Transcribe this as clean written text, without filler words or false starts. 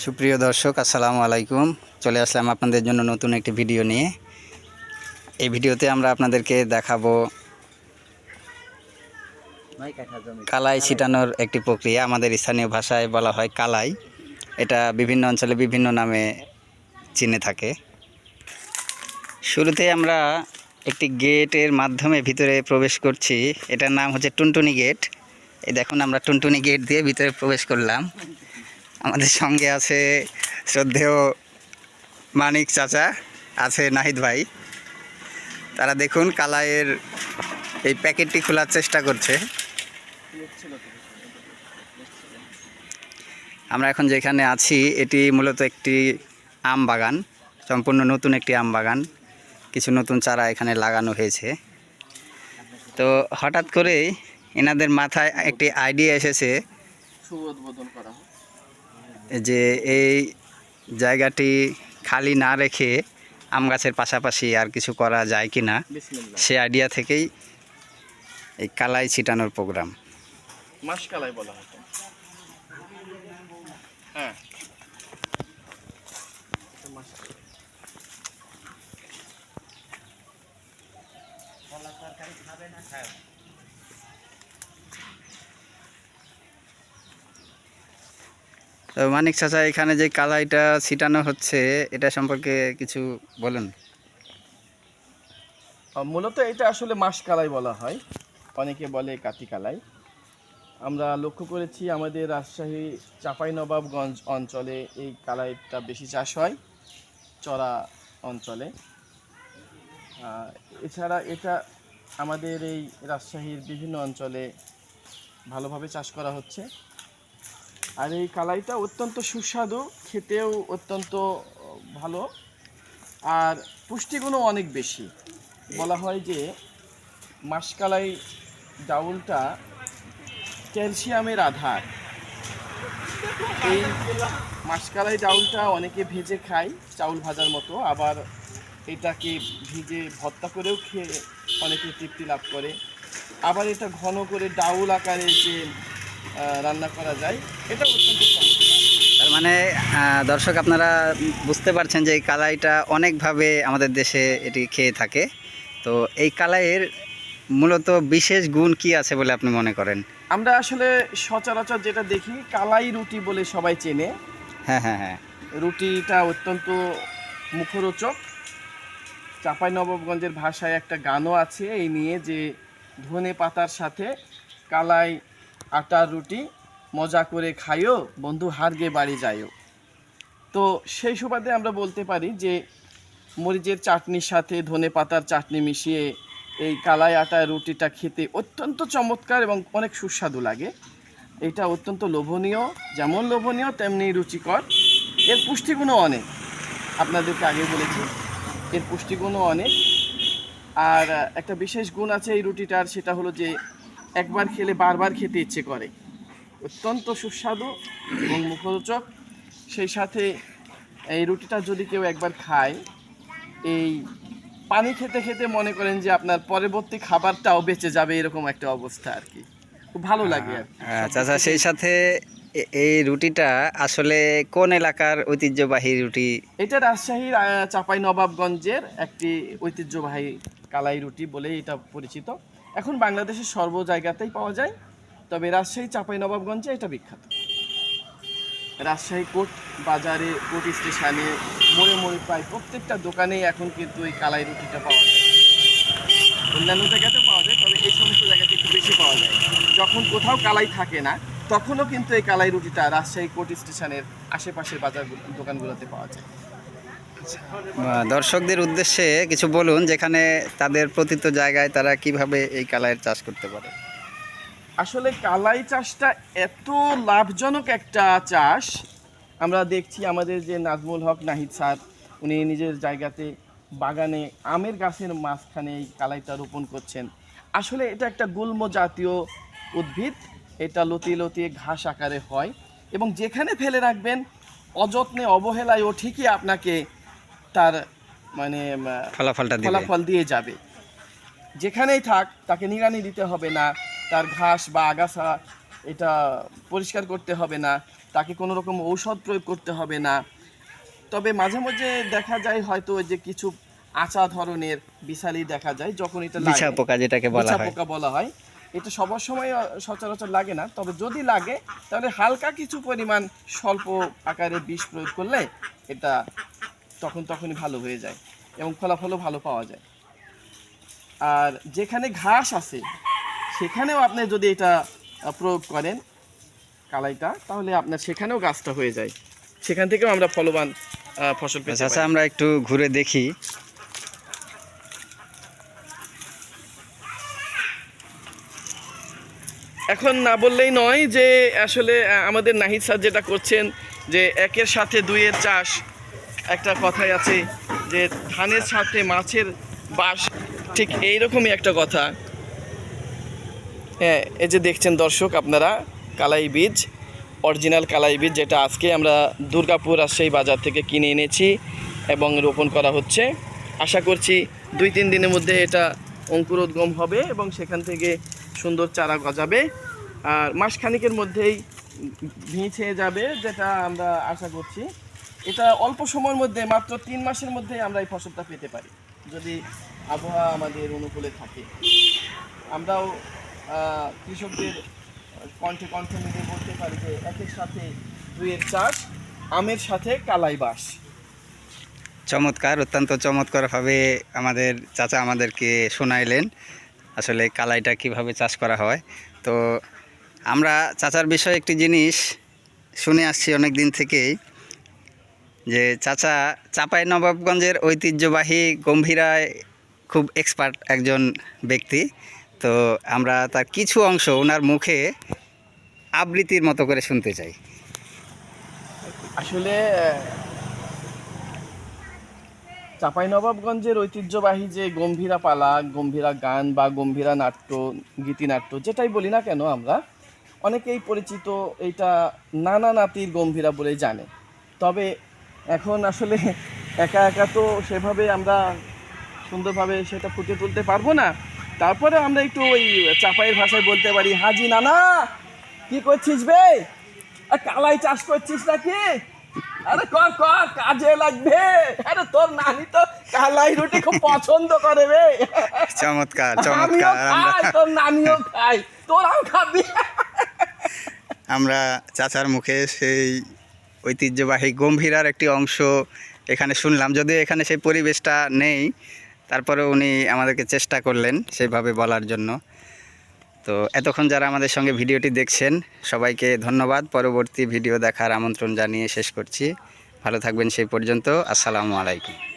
সুপ্রিয় দর্শক, আসসালামু আলাইকুম। চলে আসলাম আপনাদের জন্য নতুন একটি ভিডিও নিয়ে। এই ভিডিওতে আমরা আপনাদেরকে দেখাবো কালাই ছিটানোর একটি প্রক্রিয়া। আমাদের স্থানীয় ভাষায় বলা হয় কালাই। এটা বিভিন্ন অঞ্চলে বিভিন্ন নামে চিনে থাকে। শুরুতে আমরা একটি গেটের মাধ্যমে ভিতরে প্রবেশ করছি। এটার নাম হচ্ছে টুনটুনি গেট। এই দেখুন, আমরা টুনটুনি গেট দিয়ে ভিতরে প্রবেশ করলাম। আমাদের সঙ্গে আছে শ্রদ্ধেয় মানিক চাচা, আছে নাহিদ ভাই। তারা দেখুন কালাইয়ের এই প্যাকেটটি খোলার চেষ্টা করছে। আমরা এখন যেখানে আছি এটি মূলত একটি আম বাগান, সম্পূর্ণ নতুন একটি আম বাগান। কিছু নতুন চারা এখানে লাগানো হয়েছে। তো হঠাৎ করেই এনাদের মাথায় একটি আইডিয়া এসেছে যে এই জায়গাটি খালি না রেখে আম গাছের পাশাপাশি আর কিছু করা যায় কি না। সে আইডিয়া থেকেই এই কালাই ছিটানোর প্রোগ্রাম। মাসকালাই বলা হয়। হ্যাঁ, তো মানিক চাচা, এখানে যে কালাইটা ছিটানো হচ্ছে এটা সম্পর্কে কিছু বলুন। মূলত এটা আসলে মাসকালাই বলা হয়, অনেকে বলে কাতিকালাই। আমরা লক্ষ্য করেছি আমাদের রাজশাহী চাঁপাইনবাবগঞ্জ অঞ্চলে এই কালাইটা বেশি চাষ হয়, চড়া অঞ্চলে। এছাড়া এটা আমাদের এই রাজশাহীর বিভিন্ন অঞ্চলে ভালোভাবে চাষ করা হচ্ছে। আর এই কালাইটা অত্যন্ত সুস্বাদু, খেতেও অত্যন্ত ভালো, আর পুষ্টিগুণও অনেক বেশি। বলা হয় যে মাসকালাই ডাউলটা ক্যালসিয়ামের আধার। এই মাসকালাই ডাউলটা অনেকে ভেজে খায় চাউল ভাজার মতো, আবার এটাকে ভিজে ভর্তা করেও খেয়ে অনেকে তৃপ্তি লাভ করে। আবার এটা ঘন করে ডাউল আকারে যে রান্না করা যায়, এটা অত্যন্ত চমৎকার। তার মানে দর্শক, আপনারা বুঝতে পারছেন যে এই কালাইটা অনেকভাবে আমাদের দেশে এটি খেয়ে থাকে। তো এই কালাইয়ের মূলত বিশেষ গুণ কি আছে বলে আপনি মনে করেন? আমরা আসলে সচরাচর যেটা দেখি, কালাই রুটি বলে সবাই চেনে। হ্যাঁ হ্যাঁ হ্যাঁ, রুটিটা অত্যন্ত মুখরোচক। চাঁপাইনবাবগঞ্জের ভাষায় একটা গানও আছে এই নিয়ে, যে ধনে পাতার সাথে কালাই আটার রুটি মজা করে খাইও, বন্ধু হারগে বাড়ি যাইও। তো সেই সুবাদে আমরা বলতে পারি যে মরিচের চাটনির সাথে ধনে পাতার চাটনি মিশিয়ে এই কালাই আটার রুটিটা খেতে অত্যন্ত চমৎকার এবং অনেক সুস্বাদু লাগে। এটা অত্যন্ত লোভনীয়, যেমন লোভনীয় তেমনি রুচিকর। এর পুষ্টিগুণও অনেক, আপনাদেরকে আগে বলেছি এর পুষ্টিগুণও অনেক। আর একটা বিশেষ গুণ আছে এই রুটিটার, সেটা হলো যে একবার খেলে বারবার খেতে ইচ্ছে করে। অত্যন্ত সুস্বাদু এবং মুখরোচক। সেই সাথে এই রুটিটা যদি কেউ একবার খায়, এই পানি খেতে খেতে মনে করেন যে আপনার পরবর্তী খাবারটাও বেঁচে যাবে, এরকম একটা অবস্থা আর কি। খুব ভালো লাগে আর কি। চাচা, সেই সাথে এই রুটিটা আসলে কোন এলাকার ঐতিহ্যবাহী রুটি? এটা রাজশাহীর চাঁপাইনবাবগঞ্জের একটি ঐতিহ্যবাহী কালাই রুটি বলে এটা পরিচিত। এখন বাংলাদেশের সর্ব জায়গাতেই পাওয়া যায়, তবে রাজশাহী চাঁপাইনবাবগঞ্জে এটা বিখ্যাত। রাজশাহী কোর্ট বাজারে, কোর্ট স্টেশনে, মোড়ে মোড়ে প্রায় প্রত্যেকটা দোকানেই এখন কিন্তু এই কালাই রুটিটা পাওয়া যায়। অন্যান্য জায়গাতেও পাওয়া যায়, তবে এই সমস্ত জায়গাতে একটু বেশি পাওয়া যায়। যখন কোথাও কালাই থাকে না, তখনও কিন্তু এই কালাই রুটিটা রাজশাহী কোর্ট স্টেশনের আশেপাশের বাজার দোকানগুলোতে পাওয়া যায়। দর্শকদের উদ্দেশ্যে কিছু বলুন, যেখানে তাদের প্রতিত জায়গায় তারা কিভাবে এই কালাইয়ের চাষ করতে পারে। আসলে কালাই চাষটা এত লাভজনক একটা চাষ। আমরা দেখছি আমাদের যে নাজমুল হক নাহিদ স্যার, উনি নিজের জায়গাতে বাগানে আমের গাছের মাঝখানে এই কালাইটা রোপণ করছেন। আসলে এটা একটা গুল্ম জাতীয় উদ্ভিদ। এটা লতিয়ে লতিয়ে ঘাস আকারে হয়, এবং যেখানে ফেলে রাখবেন অযত্নে অবহেলায় ও ঠিকই আপনাকে তার মানে ফলাফল দিয়ে যাবে। যেখানেই থাক তাকে নিড়ানি দিতে হবে না, তার ঘাস বা আগাছা এটা পরিষ্কার করতে হবে না, তাকে কোনো রকম ঔষধ প্রয়োগ করতে হবে না। তবে মাঝে মাঝে দেখা যায় হয়তো ওই যে কিছু আচা ধরনের বিশালি দেখা যায় যখন এটা লাগে, বিছা পোকা যেটাকে বলা বিছা হয়। পোকা বলা হয়। এটা সবার সময় সচরাচর লাগে না, তবে যদি লাগে তাহলে হালকা কিছু পরিমাণ স্বল্প আকারে বিষ প্রয়োগ করলে এটা তখনই ভালো হয়ে যায় এবং ফলাফলও ভালো পাওয়া যায়। আর যেখানে ঘাস আছে সেখানেও আপনি যদি এটা প্রয়োগ করেন কালাইটা, তাহলে আপনার সেখানেও গাছটা হয়ে যায়, সেখান থেকেও আমরা ফলবান ফসল পেতে আচ্ছা, পারি। আমরা একটু ঘুরে দেখি। এখন না বললেই নয় যে আসলে আমাদের নাহিদ স্যার যেটা করছেন যে একের সাথে দুইয়ের চাষ, একটা কথাই আছে যে ধানের সাথে মাছের বাস, ঠিক এইরকমই একটা কথা। হ্যাঁ, এই যে দেখছেন দর্শক আপনারা কালাই বীজ, অরিজিনাল কালাই বীজ, যেটা আজকে আমরা দুর্গাপুর রাজশাহী বাজার থেকে কিনে এনেছি এবং রোপণ করা হচ্ছে। আশা করছি 2-3 দিনের মধ্যে এটা অঙ্কুরোদ্গম হবে এবং সেখান থেকে সুন্দর চারা গজাবে, আর মাসখানিকের মধ্যেই ভিঁচে যাবে, যেটা আমরা আশা করছি। এটা অল্প সময়ের মধ্যে, মাত্র 3 মাসের মধ্যে আমরা এই ফসলটা পেতে পারি যদি আবহাওয়া আমাদের অনুকূলে থাকে। আমরাও কৃষকদের কণ্ঠে কণ্ঠে মিলে বলতে পারি যে একের সাথে দুইয়ের চাষ, আমের সাথে কালাই বাস। চমৎকার, অত্যন্ত চমৎকারভাবে আমাদের চাচা আমাদেরকে শোনাইলেন আসলে কালাইটা কিভাবে চাষ করা হয়। তো আমরা চাচার বিষয়ে একটি জিনিস শুনে আসছি অনেক দিন থেকেই, যে চাচা চাঁপাইনবাবগঞ্জের ঐতিহ্যবাহী গম্ভীরায় খুব এক্সপার্ট একজন ব্যক্তি। তো আমরা তার কিছু অংশ ওনার মুখে আবৃত্তির মতো করে শুনতে চাই। আসলে চাঁপাইনবাবগঞ্জের ঐতিহ্যবাহী যে গম্ভীরা পালা, গম্ভীরা গান বা গম্ভীরা নাট্য, গীতিনাট্য যেটাই বলি না কেন, আমরা অনেকেই পরিচিত এইটা নানা নাতির গম্ভীরা বলেই জানে। তবে এখন আসলে একা একা তো সেভাবে আমরা সুন্দরভাবে সেটা ফুটিয়ে তুলতে পারবো না। তারপরে আমরা একটু ওই চাপাইয়ের ভাষায় বলতে পারি, হাজি নানা কি করছিস বে, কালাই চাষ করছিস নাকি? আরে কর কর, কাজে লাগবে। আরে তোর নানি তো কালাই রুটি খুব পছন্দ করে বে। চমৎকার আমিও চমৎকার। খাই, তোর নানিও খাই, তোরাও খাবি। আমরা চাচার মুখে সেই ঐতিহ্যবাহী গম্ভীরার একটি অংশ এখানে শুনলাম, যদিও এখানে সেই পরিবেশটা নেই, তারপরে উনি আমাদেরকে চেষ্টা করলেন সেইভাবে বলার জন্য। তো এতক্ষণ যারা আমাদের সঙ্গে ভিডিওটি দেখছেন সবাইকে ধন্যবাদ। পরবর্তী ভিডিও দেখার আমন্ত্রণ জানিয়ে শেষ করছি। ভালো থাকবেন সেই পর্যন্ত। আসসালামু আলাইকুম।